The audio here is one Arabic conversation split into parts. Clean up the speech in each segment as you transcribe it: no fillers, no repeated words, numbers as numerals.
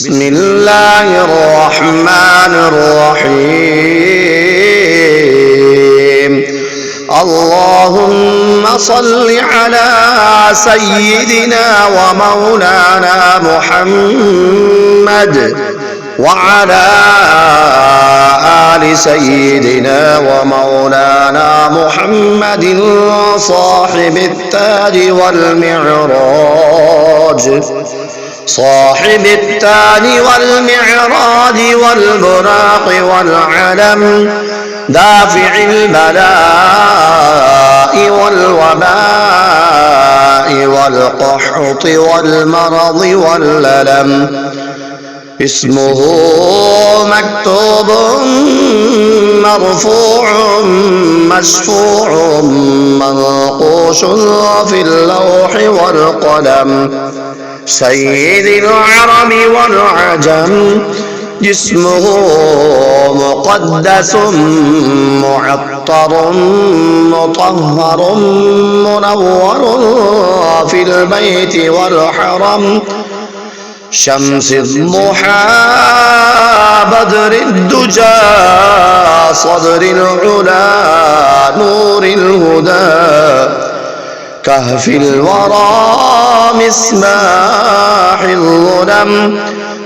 بسم الله الرحمن الرحيم. اللهم صل على سيدنا ومولانا محمد وعلى آل سيدنا ومولانا محمد صاحب التاج والمعراج والبراق والعلم دافع البلاء والوباء والقحط والمرض والألم. اسمه مكتوب مرفوع مشفوع منقوش في اللوح والقلم. سيد العرب والعجم جسمه مقدس معطر مطهر منور في البيت والحرم. شمس الضحى بدر الدجى صدر العلا نور الهدى كهف الورى مصباح الظلم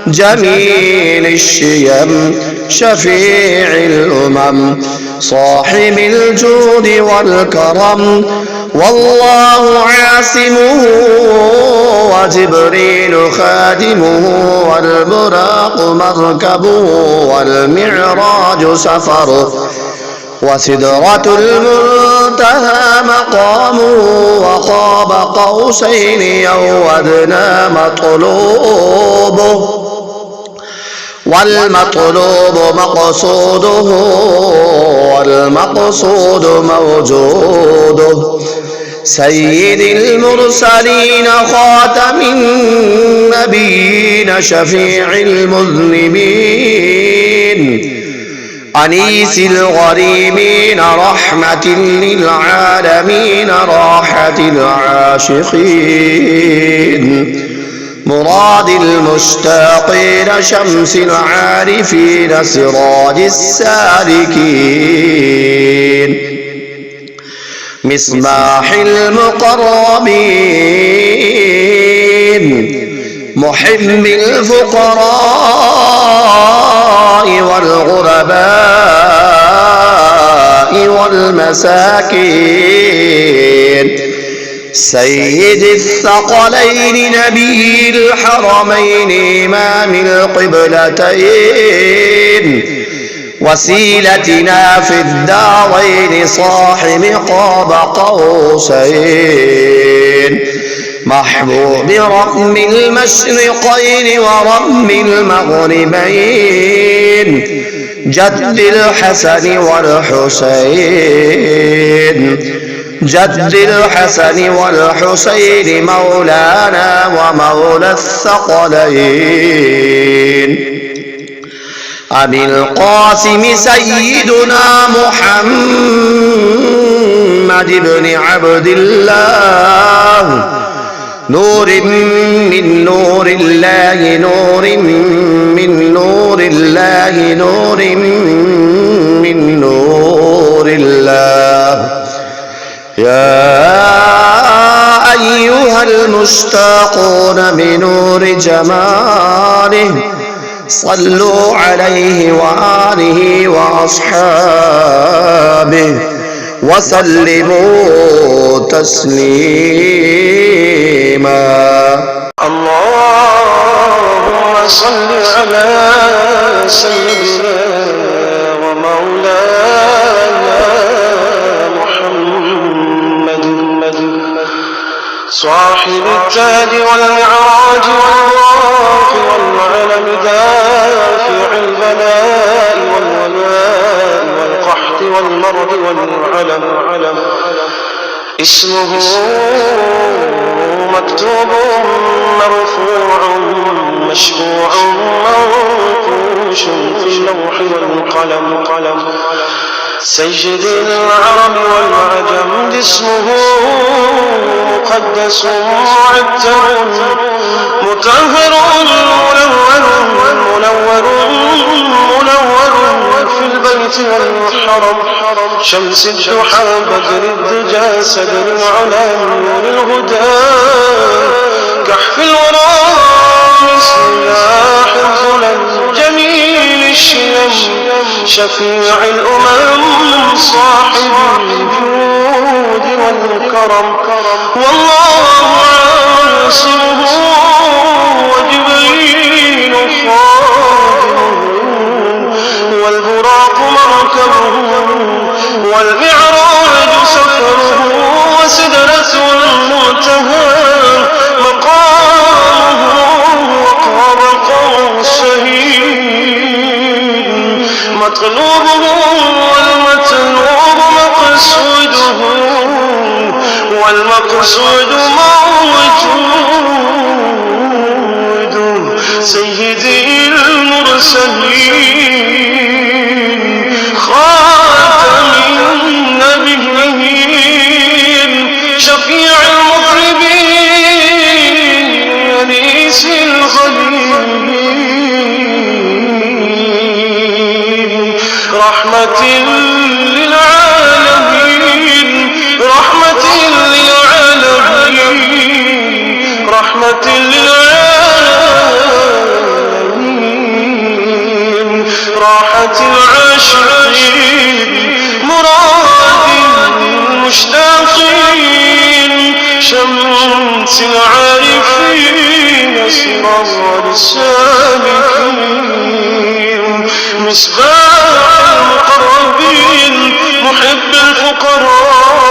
جميل الشيم شفيع الأمم صاحب الجود والكرم. والله عاصمه وجبريل خادمه والبراق مركبه والمعراج سفره وسدرة المنتهى مقامه وقاب قوسين أو أدنى مطلوبه والمطلوب مقصوده والمقصود موجوده. سيد المرسلين خاتم النبيين شفيع المذنبين أنيس الغريبين رحمة للعالمين راحة العاشقين مراد المشتاقين شمس العارفين سراج السالكين مصباح المقربين محب الفقراء والغرباء والمساكين. سيد الثقلين نبي الحرمين إمام القبلتين وسيلتنا في الدارين صاحب قاب قوسين محبوب رب المشرقين ورب المغربين جد الحسن والحسين مولانا ومولى الثقلين. أبي القاسم سيدنا محمد بن عبد الله نور من نور الله نور من نور الله نور من نور الله. يا أيها المشتاقون بنور جماله صلوا عليه وآله وأصحابه وسلموا تسليما. اللهم صل على سيدنا ومولانا محمد صاحب التاج والمعراج والبراق والعلم دافع البلاء والوباء والقحط والمرض والعلم. اسمه مكتوب مرفوع مشفوع منقوش في اللوح والقلم. سيد العرب والعجم جسمه مقدس معتر مطهر منور والحرم، شمس الضحى بدر الدجى سدر العلا نور الهدى، كحف الورى سلاح الظلم جميل الشلم، شفيع الأمم صاحب الجود والكرم، والله عاصمه وجبريل خادمه، والبراق مركبه والمعراج سفره، وسدرة المنتهى مقامه، وقاب قوسين مطلوبه والمطلوب مقصوده، والمقصود موجود، سيدي المرسلين خاتم النبيين، شفيع المطربين أنيس الغريبين، رحمة للعالمين، رحمة للعالمين، رحمة للعالمين، راحة العاشقين، مراد المشتاقين، شمس العارفين، سراج السالكين، مصباح المقربين، محب الفقراء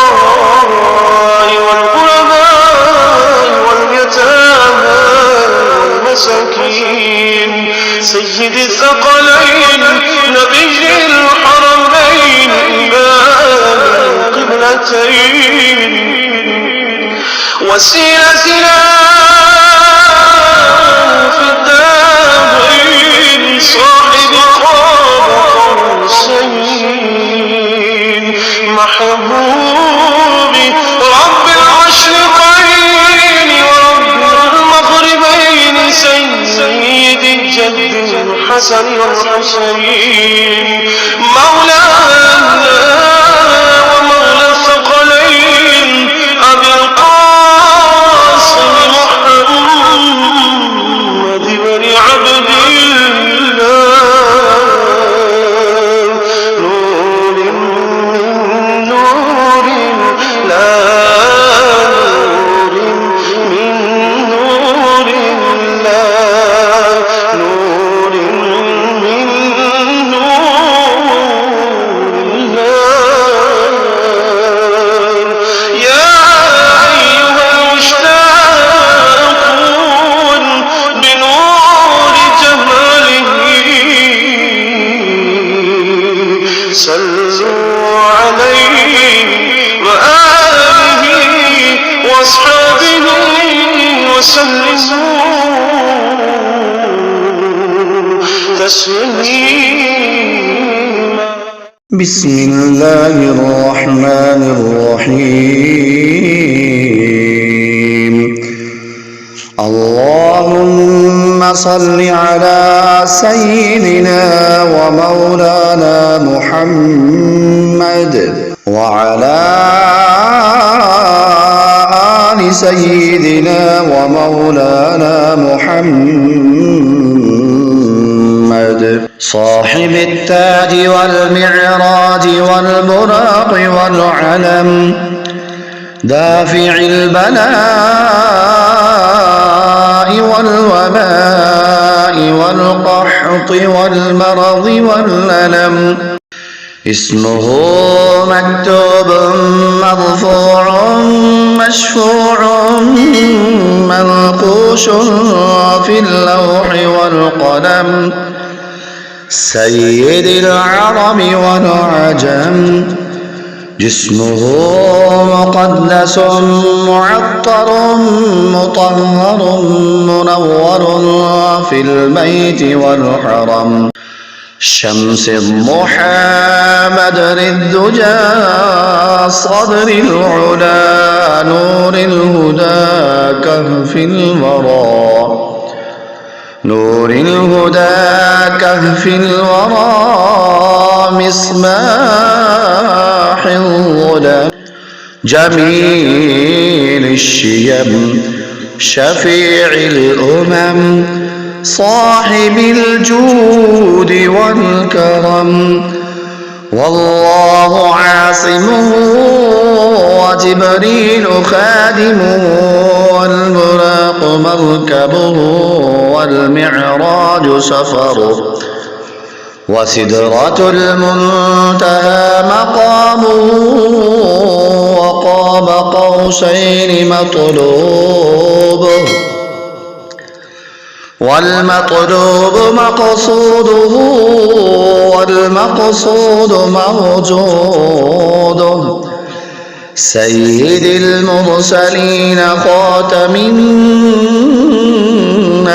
والغرباء واليتامى والمساكين، سيد الثقلين، نبي الحرمين، إمام القبلتين، وسيلتنا في الدارين، صاحب قاب قوسين، محبوب رب المشرقين ورب المغربين، سيد الجد الحسن والحسين، مولانا ومولى الثقلين، أبي القاسم محمد بن عبد الله، نور من نور لا نور من نور الله، نور من نور الله، يا أيها المشتاقون بنور جماله، صلوا عليه وآله وأصحابه وسلموا تسليما. بسم الله الرحمن الرحيم. اللهم صل على سيدنا ومولانا محمد وعلى آل سيدنا ومولانا محمد، صاحب التاج والمعراج والبراق والعلم، دافع البلاء والوباء والقحط والمرض والألم، اسمه مكتوب مرفوع مشفوع منقوش في اللوح والقلم، سيد العرب والعجم، جسمه مقدس معطر مطهر منور في البيت والحرم، شمس الضحى بدر الدجى صدر العلا نور الهدى كهف الورى، نور الهدى كهف الورى مصباح الظلم جميل الشيم شفيع الأمم صاحب الجود والكرم والله عاصمه وجبريل خادمه والبراق مركبه والمعراج سفره وسدرة المنتهى مقامه وقاب قوسين مطلوبه والمطلوب مقصوده والمقصود موجوده سيد المرسلين خاتم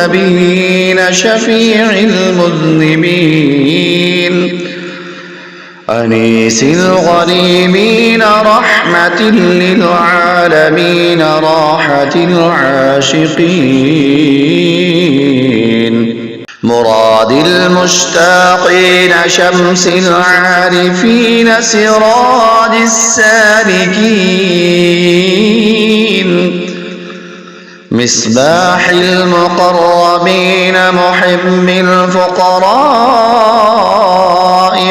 النبيين شفيع المذنبين أنيس الغريبين رحمة للعالمين راحة العاشقين مراد المشتاقين شمس العارفين سراج السالكين مصباح المقربين محب الفقراء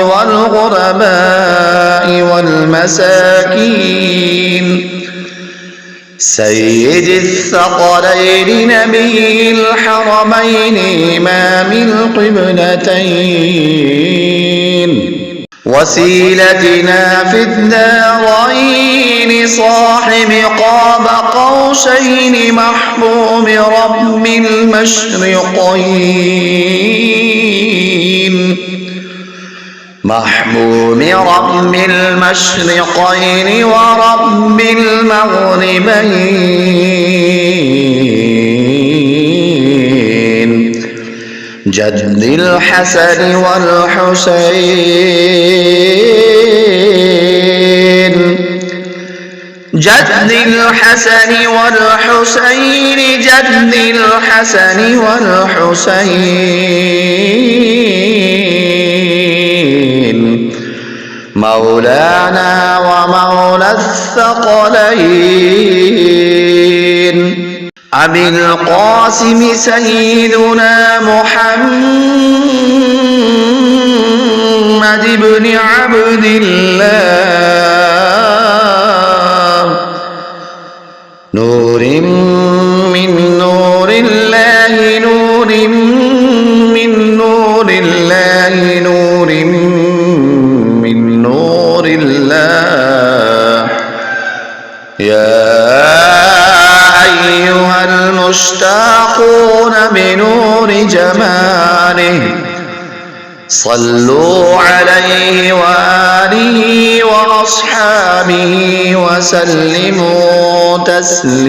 والغرباء والمساكين سيد الثقلين نبي الحرمين إمام القبلتين وسيلتنا في الدارين صاحب قاب قوسين محبوب رب المشرقين محبوب رب المشرقين ورب المغربين جد الحسن والحسين جد الحسن والحسين جد الحسن والحسين مولانا ومولى الثقلين أبي القاسم سيدنا محمد بن عبد الله نور من نور الله نور من نور الله نور من نور الله يا أيها المشتاقون بنور جماله صلوا عليه وآله وأصحابه وسلموا تسليما